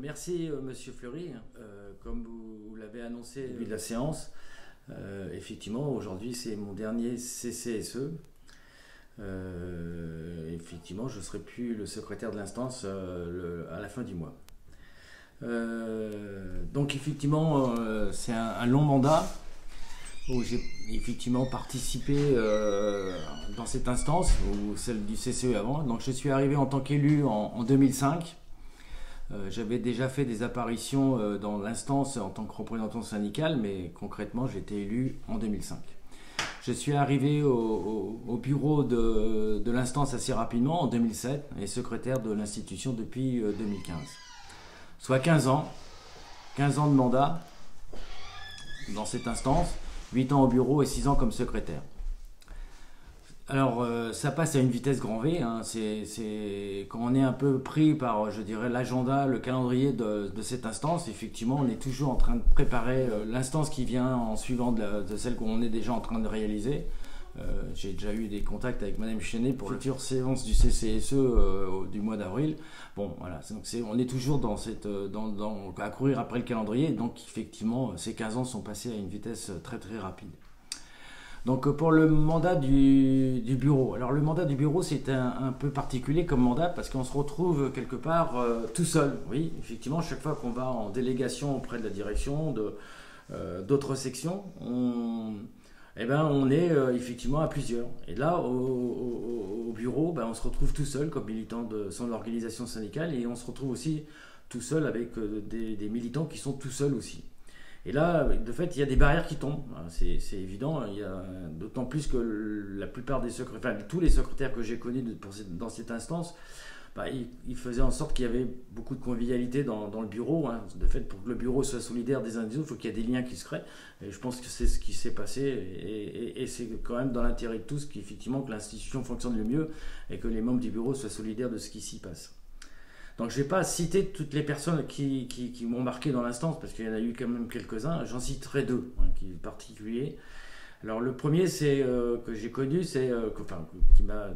Merci Monsieur Fleury. Comme vous l'avez annoncé au début de la séance, effectivement aujourd'hui c'est mon dernier CCSE. Effectivement je ne serai plus le secrétaire de l'instance à la fin du mois. Donc effectivement c'est un long mandat où j'ai effectivement participé dans cette instance ou celle du CCE avant. Donc je suis arrivé en tant qu'élu en 2005. J'avais déjà fait des apparitions dans l'instance en tant que représentant syndical, mais concrètement j'ai été élu en 2005. Je suis arrivé au bureau de l'instance assez rapidement en 2007 et secrétaire de l'institution depuis 2015. Soit 15 ans de mandat dans cette instance, 8 ans au bureau et 6 ans comme secrétaire. Alors ça passe à une vitesse grand V, hein. Quand on est un peu pris par, je dirais, l'agenda, le calendrier de cette instance, effectivement on est toujours en train de préparer l'instance qui vient en suivant de celle qu'on est déjà en train de réaliser. J'ai déjà eu des contacts avec Madame Chenet pour la future séance du CCSE du mois d'avril. Bon voilà, on est toujours à courir après le calendrier, donc effectivement ces 15 ans sont passés à une vitesse très très rapide. Donc pour le mandat du bureau, alors le mandat du bureau c'est un peu particulier comme mandat parce qu'on se retrouve quelque part tout seul. Oui, effectivement, chaque fois qu'on va en délégation auprès de la direction, d'autres sections, on est effectivement à plusieurs. Et là, au bureau, on se retrouve tout seul comme militant de son organisation syndicale et on se retrouve aussi tout seul avec des militants qui sont tout seuls aussi. Et là, de fait, il y a des barrières qui tombent, c'est évident, d'autant plus que la plupart des secrétaires, tous les secrétaires que j'ai connus dans cette instance, ils faisaient en sorte qu'il y avait beaucoup de convivialité dans le bureau. De fait, pour que le bureau soit solidaire des uns des autres, il faut qu'il y ait des liens qui se créent. Et je pense que c'est ce qui s'est passé, et c'est quand même dans l'intérêt de tous qu'effectivement que l'institution fonctionne le mieux et que les membres du bureau soient solidaires de ce qui s'y passe. Donc je ne vais pas citer toutes les personnes qui m'ont marqué dans l'instance, parce qu'il y en a eu quand même quelques-uns. J'en citerai deux, qui sont particuliers. Alors le premier que j'ai connu, qui m'a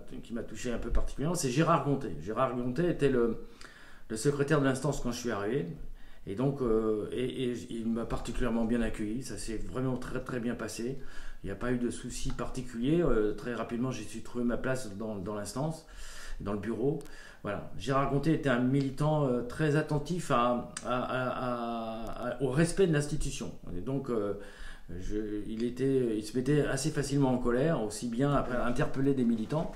touché un peu particulièrement, c'est Gérard Gontet. Gérard Gontet était le secrétaire de l'instance quand je suis arrivé. Et donc il m'a particulièrement bien accueilli. Ça s'est vraiment très très bien passé. Il n'y a pas eu de soucis particuliers. Très rapidement, j'ai su trouver ma place dans l'instance, dans le bureau. Voilà. Gérard Gontet était un militant très attentif au respect de l'institution. Et donc, il se mettait assez facilement en colère, aussi bien après interpeller des militants,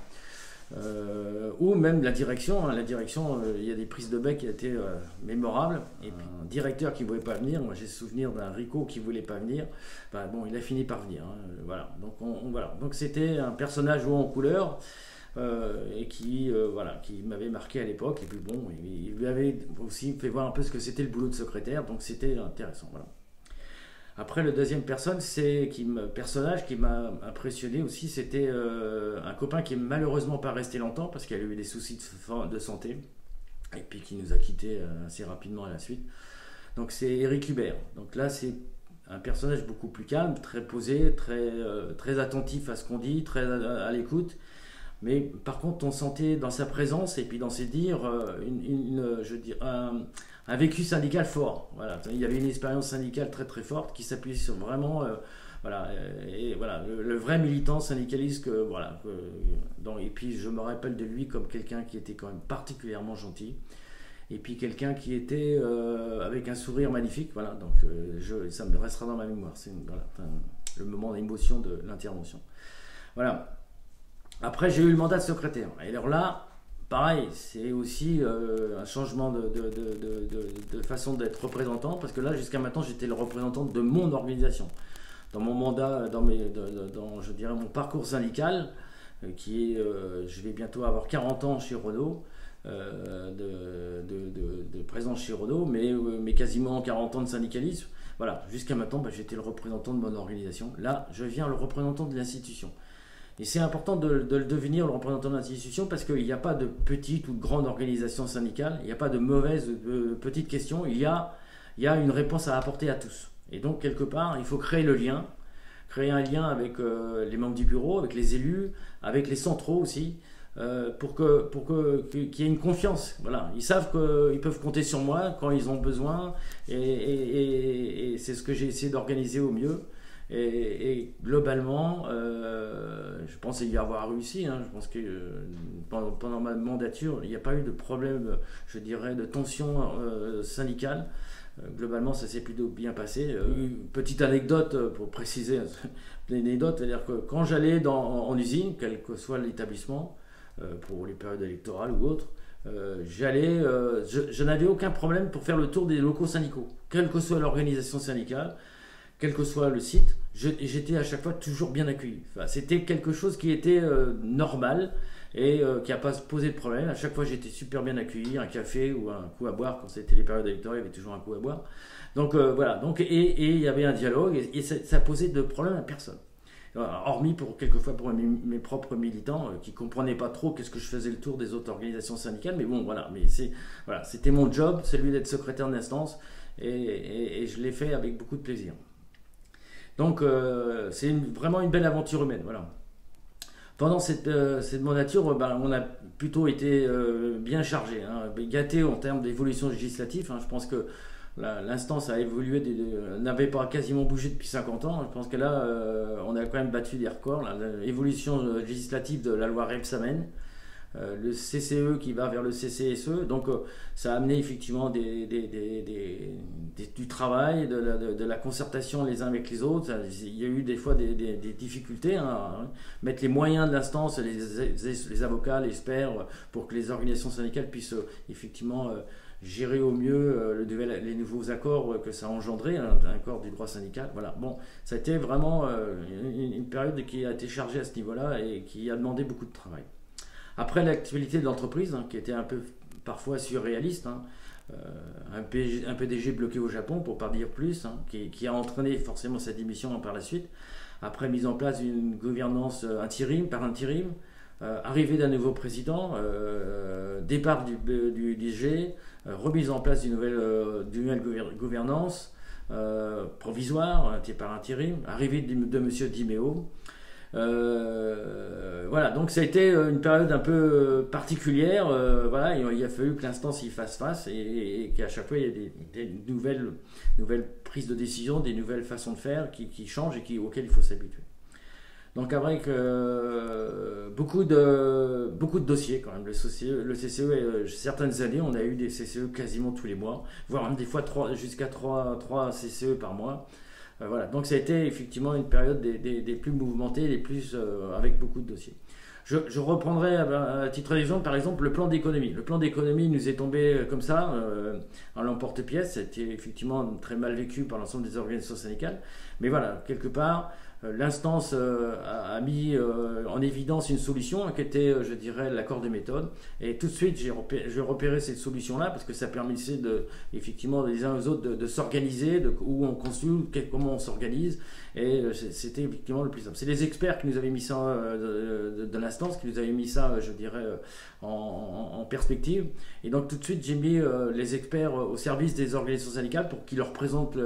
ou même la direction. La direction, il y a des prises de bec qui étaient mémorables. Et puis, un directeur qui ne voulait pas venir, moi j'ai souvenir d'un Rico qui ne voulait pas venir. Il a fini par venir. Voilà. Donc, voilà. Donc c'était un personnage haut en couleur. Et qui m'avait marqué à l'époque, et puis bon, il lui avait aussi fait voir un peu ce que c'était le boulot de secrétaire, donc c'était intéressant. Voilà. Après, le deuxième personnage qui m'a impressionné aussi, c'était un copain qui est malheureusement pas resté longtemps parce qu'il a eu des soucis de santé, et puis qui nous a quittés assez rapidement à la suite. Donc c'est Éric Hubert. Donc là c'est un personnage beaucoup plus calme, très posé, très attentif à ce qu'on dit, très à l'écoute. Mais par contre, on sentait dans sa présence et puis dans ses dires un vécu syndical fort. Voilà. Il y avait une expérience syndicale très très forte qui s'appuyait sur vraiment le vrai militant syndicaliste. Et puis je me rappelle de lui comme quelqu'un qui était quand même particulièrement gentil. Et puis quelqu'un qui était avec un sourire magnifique. Voilà. Donc ça me restera dans ma mémoire. C'est le moment d'émotion de l'intervention. Voilà. Après, j'ai eu le mandat de secrétaire. Et alors là, pareil, c'est aussi un changement de façon d'être représentant, parce que là, jusqu'à maintenant, j'étais le représentant de mon organisation. Dans mon mandat, je dirais, mon parcours syndical, je vais bientôt avoir 40 ans chez Renault, de présence chez Renault, mais quasiment 40 ans de syndicalisme. Voilà, jusqu'à maintenant, j'étais le représentant de mon organisation. Là, je deviens le représentant de l'institution. Et c'est important de le devenir, le représentant de l'institution, parce qu'il n'y a pas de petite ou de grande organisation syndicale, il n'y a pas de mauvaise petite question, il y a une réponse à apporter à tous. Et donc, quelque part, il faut créer un lien avec les membres du bureau, avec les élus, avec les centraux aussi, qu'il y ait une confiance. Voilà. Ils savent qu'ils peuvent compter sur moi quand ils ont besoin, et c'est ce que j'ai essayé d'organiser au mieux. Et globalement, je pense y avoir réussi. Hein. Je pense que pendant ma mandature, il n'y a pas eu de problème, je dirais, de tension syndicale. Globalement, ça s'est plutôt bien passé. Petite anecdote pour préciser, l'anecdote, c'est-à-dire que quand j'allais en usine, quel que soit l'établissement, pour les périodes électorales ou autres, je n'avais aucun problème pour faire le tour des locaux syndicaux, quelle que soit l'organisation syndicale, quel que soit le site. J'étais à chaque fois toujours bien accueilli. Enfin, c'était quelque chose qui était normal et qui n'a pas posé de problème. À chaque fois, j'étais super bien accueilli, un café ou un coup à boire. Quand c'était les périodes électorales, il y avait toujours un coup à boire. Donc voilà. Donc, et il y avait un dialogue et ça posait de problème à personne. Hormis quelquefois pour mes propres militants qui ne comprenaient pas trop qu'est-ce que je faisais le tour des autres organisations syndicales. Mais bon, voilà. Mais c'était mon job, celui d'être secrétaire d'instance, et je l'ai fait avec beaucoup de plaisir. Donc c'est vraiment une belle aventure humaine. Voilà. Pendant cette mandature, on a plutôt été bien chargé, hein, gâté en termes d'évolution législative. Hein. Je pense que l'instance a évolué, n'avait pas quasiment bougé depuis 50 ans. Je pense que là, on a quand même battu des records. L'évolution législative de la loi Rebsamen, le CCE qui va vers le CCSE, donc ça a amené effectivement du travail, de la concertation les uns avec les autres. Il y a eu des fois des difficultés, hein, mettre les moyens de l'instance, les avocats, les experts, pour que les organisations syndicales puissent effectivement gérer au mieux les nouveaux accords que ça a engendré, un accord du droit syndical. Voilà. Bon, ça a été vraiment une période qui a été chargée à ce niveau-là et qui a demandé beaucoup de travail. Après, l'actualité de l'entreprise, hein, qui était un peu parfois surréaliste, hein, un PDG bloqué au Japon, pour ne pas dire plus, hein, qui a entraîné forcément sa démission par la suite. Après, mise en place d'une gouvernance par intérim, arrivée d'un nouveau président, départ du DG, remise en place d'une nouvelle gouvernance provisoire par intérim, arrivée de M. Dimeo. Voilà, donc ça a été une période un peu particulière. Voilà, il a fallu que l'instance y fasse face et qu'à chaque fois il y ait des nouvelles prises de décision, des nouvelles façons de faire qui changent et auxquelles il faut s'habituer. Donc avec beaucoup de dossiers quand même. Le CCE, certaines années, on a eu des CCE quasiment tous les mois, voire même des fois jusqu'à 3 CCE par mois. Voilà, donc ça a été effectivement une période des plus mouvementées, avec beaucoup de dossiers. Je reprendrai à titre d'exemple, par exemple, le plan d'économie. Le plan d'économie nous est tombé comme ça, en l'emporte-pièce. C'était effectivement très mal vécu par l'ensemble des organisations syndicales. Mais voilà, quelque part, l'instance a mis en évidence une solution qui était, je dirais, l'accord de méthode. Et tout de suite, j'ai repéré cette solution-là parce que ça permettait effectivement les uns aux autres de s'organiser, où on consulte, comment on s'organise. Et c'était effectivement le plus simple. C'est les experts qui nous avaient mis ça de l'instance, qui nous avaient mis ça, je dirais, en perspective. Et donc tout de suite, j'ai mis les experts au service des organisations syndicales pour qu'ils leur présentent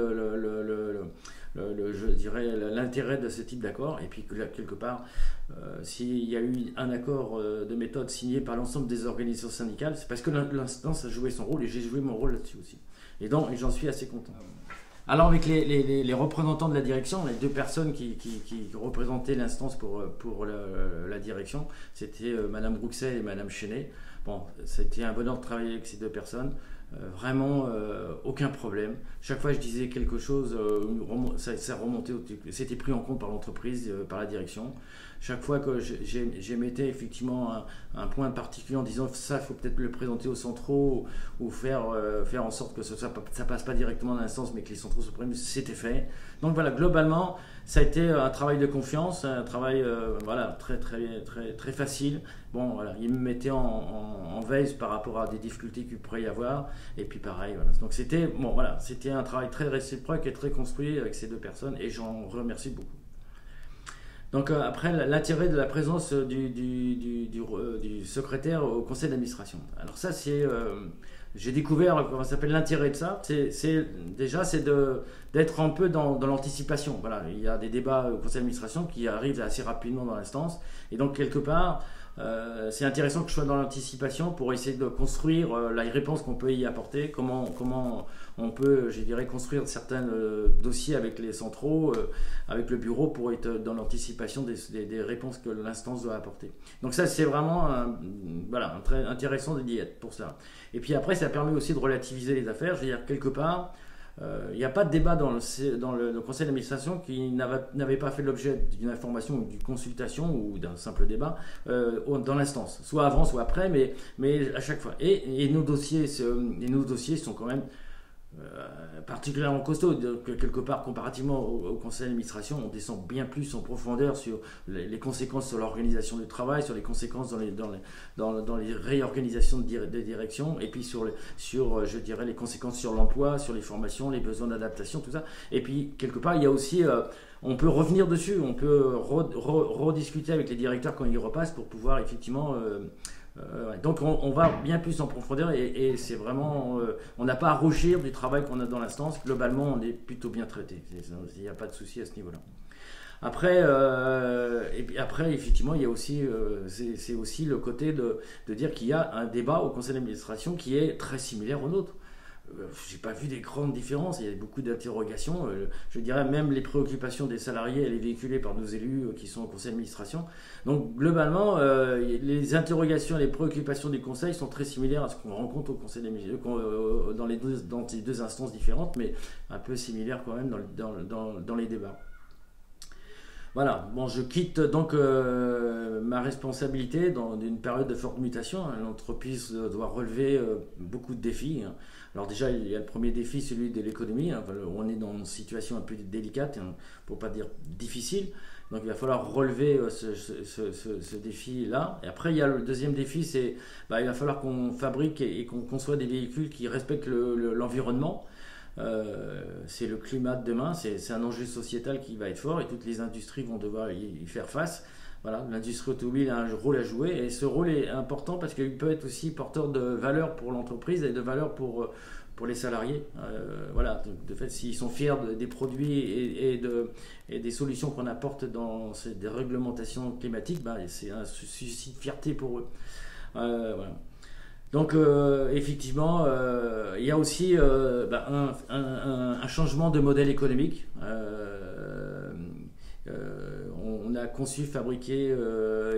je dirais l'intérêt de ce type d'accord, et puis quelque part s'il y a eu un accord de méthode signé par l'ensemble des organisations syndicales, c'est parce que l'instance a joué son rôle et j'ai joué mon rôle là-dessus aussi, et j'en suis assez content. Alors avec les représentants de la direction, les deux personnes qui représentaient l'instance pour la direction, c'était Madame Rouxel et Madame Chenet. Bon, c'était un bonheur de travailler avec ces deux personnes. Vraiment aucun problème. Chaque fois que je disais quelque chose, ça remontait, c'était pris en compte par l'entreprise, par la direction. Chaque fois que j'émettais effectivement un point particulier en disant ça, il faut peut-être le présenter aux centraux ou faire en sorte que ça passe pas directement dans l'instance, mais que les centraux se prennent, c'était fait. Donc voilà, globalement, ça a été un travail de confiance, un travail voilà, très, très, très, très facile. Bon, voilà, il me mettait en veille par rapport à des difficultés qu'il pourrait y avoir. Et puis pareil, voilà. Donc c'était un travail très réciproque et très construit avec ces deux personnes, et j'en remercie beaucoup. Donc après, l'intérêt de la présence du secrétaire au conseil d'administration. Alors ça, j'ai découvert comment ça s'appelle l'intérêt de ça. C'est d'être un peu dans l'anticipation. Voilà, il y a des débats au conseil d'administration qui arrivent assez rapidement dans l'instance, et donc quelque part, c'est intéressant que je sois dans l'anticipation pour essayer de construire la réponse qu'on peut y apporter, comment on peut, je dirais, construire certains dossiers avec les centraux, avec le bureau pour être dans l'anticipation des réponses que l'instance doit apporter. Donc ça, c'est vraiment voilà, très intéressant d'y être pour ça. Et puis après, ça permet aussi de relativiser les affaires. Je veux dire, quelque part, il n'y a pas de débat dans le conseil d'administration qui n'avait pas fait l'objet d'une information ou d'une consultation ou d'un simple débat dans l'instance, soit avant, soit après, mais à chaque fois. Et nos dossiers sont quand même particulièrement costauds. Quelque part, comparativement au conseil d'administration, on descend bien plus en profondeur sur les conséquences sur l'organisation du travail, sur les conséquences dans les réorganisations de direction, et puis sur je dirais, les conséquences sur l'emploi, sur les formations, les besoins d'adaptation, tout ça. Et puis, quelque part, il y a aussi on peut revenir dessus, on peut rediscuter avec les directeurs quand ils repassent pour pouvoir effectivement donc on va bien plus en profondeur et c'est vraiment on n'a pas à rougir du travail qu'on a dans l'instance. Globalement, on est plutôt bien traité, il n'y a pas de souci à ce niveau là. Après et puis après effectivement il y a aussi c'est aussi le côté de dire qu'il y a un débat au conseil d'administration qui est très similaire au nôtre. J'ai pas vu des grandes différences, il y a beaucoup d'interrogations. Je dirais même les préoccupations des salariés, elle est véhiculée par nos élus qui sont au conseil d'administration. Donc globalement, les interrogations, les préoccupations du conseil sont très similaires à ce qu'on rencontre au conseil dans ces deux instances différentes, mais un peu similaires quand même dans les débats. Voilà, bon, je quitte donc ma responsabilité dans une période de forte mutation. L'entreprise doit relever beaucoup de défis. Alors déjà, il y a le premier défi, celui de l'économie. On est dans une situation un peu délicate, pour ne pas dire difficile. Donc il va falloir relever ce défi-là. Et après, il y a le deuxième défi, c'est il va falloir qu'on fabrique et qu'on conçoit des véhicules qui respectent l'environnement. C'est le climat de demain, c'est un enjeu sociétal qui va être fort et toutes les industries vont devoir y faire face. Voilà, l'industrie automobile a un rôle à jouer et ce rôle est important parce qu'il peut être aussi porteur de valeur pour l'entreprise et de valeur pour les salariés. Voilà, de fait, s'ils sont fiers des produits et des solutions qu'on apporte dans ces réglementations climatiques, c'est un souci de fierté pour eux. Voilà. Donc effectivement, il y a aussi un changement de modèle économique. On a conçu, fabriqué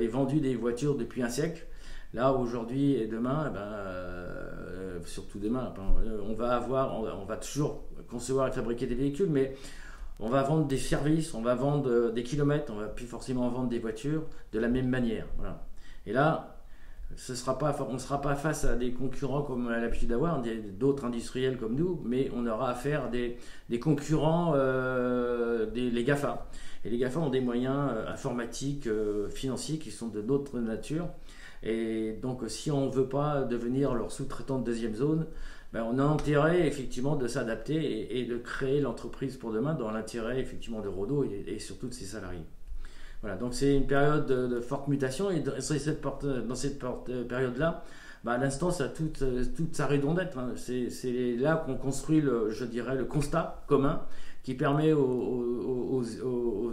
et vendu des voitures depuis un siècle. Là, aujourd'hui et demain, surtout demain, on va toujours concevoir et fabriquer des véhicules, mais on va vendre des services, on va vendre des kilomètres, on va plus forcément vendre des voitures de la même manière. Voilà. Et là, on ne sera pas face à des concurrents comme on a l'habitude d'avoir, d'autres industriels comme nous, mais on aura affaire à des concurrents, les GAFA. Et les GAFA ont des moyens informatiques, financiers qui sont de notre nature. Et donc, si on ne veut pas devenir leur sous-traitant de deuxième zone, on a intérêt effectivement de s'adapter et de créer l'entreprise pour demain dans l'intérêt effectivement de Rodo et surtout de ses salariés. Voilà, donc c'est une période de forte mutation et dans cette période-là, l'instance a toute sa raison d'être. C'est là qu'on construit, je dirais, le constat commun qui permet aux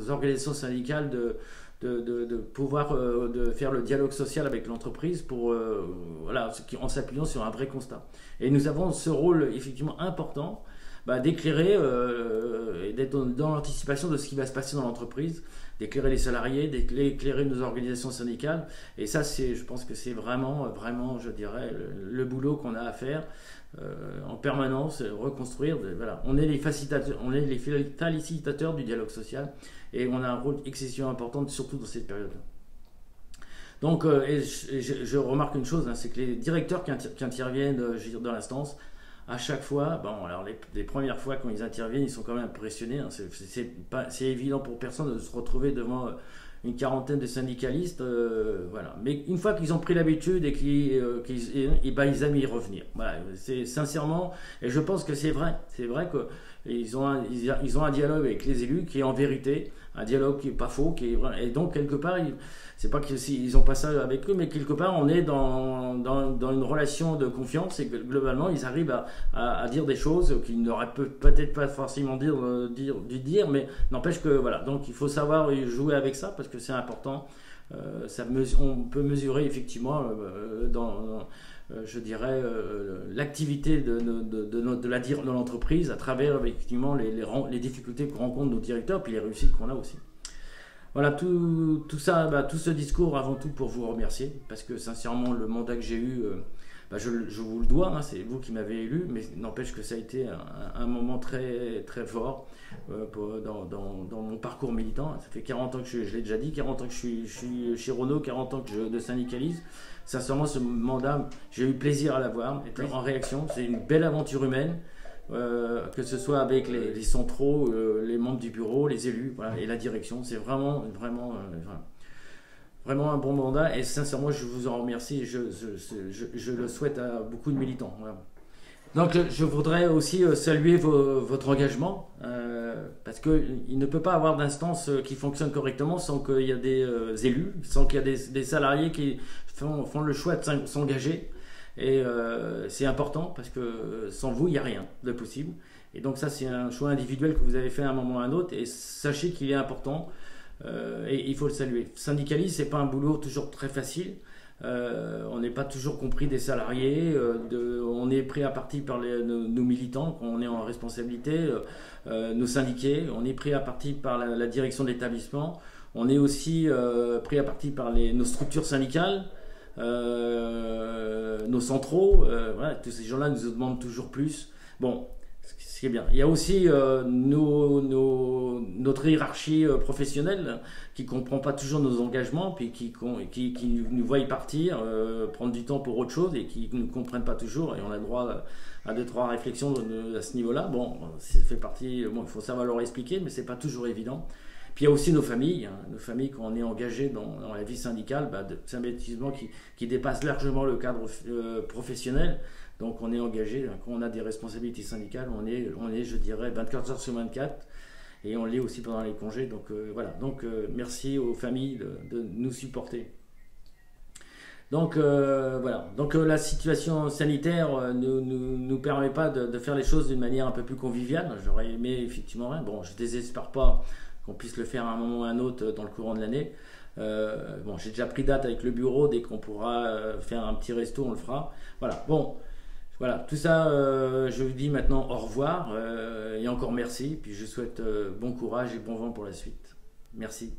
organisations syndicales de pouvoir de faire le dialogue social avec l'entreprise en s'appuyant sur un vrai constat. Et nous avons ce rôle effectivement important d'éclairer et d'être dans l'anticipation de ce qui va se passer dans l'entreprise, d'éclairer les salariés, d'éclairer nos organisations syndicales. Et ça, je pense que c'est vraiment, je dirais, le boulot qu'on a à faire en permanence, reconstruire. Voilà. On est les facilitateurs du dialogue social et on a un rôle excessivement important, surtout dans cette période-là. Donc, je remarque une chose, c'est que les directeurs qui interviennent dans l'instance, à chaque fois, alors les premières fois quand ils interviennent, ils sont quand même impressionnés. C'est évident pour personne de se retrouver devant une quarantaine de syndicalistes. Voilà. Mais une fois qu'ils ont pris l'habitude et ils aiment y revenir. Voilà. C'est sincèrement, et je pense que c'est vrai. C'est vrai qu'ils ont un dialogue avec les élus qui est en vérité un dialogue qui n'est pas faux, qui est vrai. Et donc quelque part, c'est pas qu'ils n'ont pas ça avec eux, mais quelque part on est dans une relation de confiance et que globalement ils arrivent à dire des choses qu'ils n'auraient peut-être pas forcément dû dire, mais n'empêche que voilà. Donc il faut savoir jouer avec ça parce que c'est important. On peut mesurer effectivement je dirais, l'activité de l'entreprise à travers effectivement les difficultés que rencontrent nos directeurs, puis les réussites qu'on a aussi. Voilà, tout ça, tout ce discours avant tout pour vous remercier, parce que sincèrement le mandat que j'ai eu, je vous le dois, hein, c'est vous qui m'avez élu, mais n'empêche que ça a été un moment très, très fort dans mon parcours militant. Ça fait 40 ans que je l'ai déjà dit, 40 ans que je suis chez Renault, 40 ans que je syndicalise. Sincèrement, ce mandat, j'ai eu plaisir à l'avoir, être en réaction. C'est une belle aventure humaine, que ce soit avec les centraux, les membres du bureau, les élus, voilà, et la direction. C'est vraiment un bon mandat, et sincèrement, je vous en remercie. Je le souhaite à beaucoup de militants. Voilà. Donc, je voudrais aussi saluer votre engagement, parce qu'il ne peut pas avoir d'instance qui fonctionne correctement sans qu'il y ait des élus, sans qu'il y ait des salariés qui font le choix de s'engager. Et c'est important, parce que sans vous, il n'y a rien de possible. Et donc ça, c'est un choix individuel que vous avez fait à un moment ou à un autre, et sachez qu'il est important, et il faut le saluer. Syndicaliste, c'est pas un boulot toujours très facile. On n'est pas toujours compris des salariés, on est pris à partie par nos militants quand on est en responsabilité, nos syndiqués, on est pris à partie par la direction de l'établissement, on est aussi pris à partie par nos structures syndicales, nos centraux, voilà, tous ces gens-là nous demandent toujours plus. Bon, ce qui est bien. Il y a aussi notre hiérarchie professionnelle qui ne comprend pas toujours nos engagements, puis qui nous voient partir, prendre du temps pour autre chose, et qui ne comprennent pas toujours, et on a le droit à 2-3 réflexions à ce niveau-là. Bon, ça fait partie, il faut savoir leur expliquer, mais ce n'est pas toujours évident. Puis il y a aussi nos familles, quand on est engagé dans la vie syndicale, c'est un investissement qui dépasse largement le cadre professionnel. Donc on est engagé, quand on a des responsabilités syndicales, on est, je dirais, 24 heures sur 24, et on l'est aussi pendant les congés. Donc voilà, donc merci aux familles de nous supporter. Donc voilà, donc la situation sanitaire nous permet pas de faire les choses d'une manière un peu plus conviviale. J'aurais aimé effectivement, bon, je désespère pas qu'on puisse le faire à un moment ou à un autre dans le courant de l'année. Bon, j'ai déjà pris date avec le bureau, dès qu'on pourra faire un petit resto, on le fera. Voilà, bon. Voilà, tout ça, je vous dis maintenant au revoir, et encore merci, puis je souhaite bon courage et bon vent pour la suite. Merci.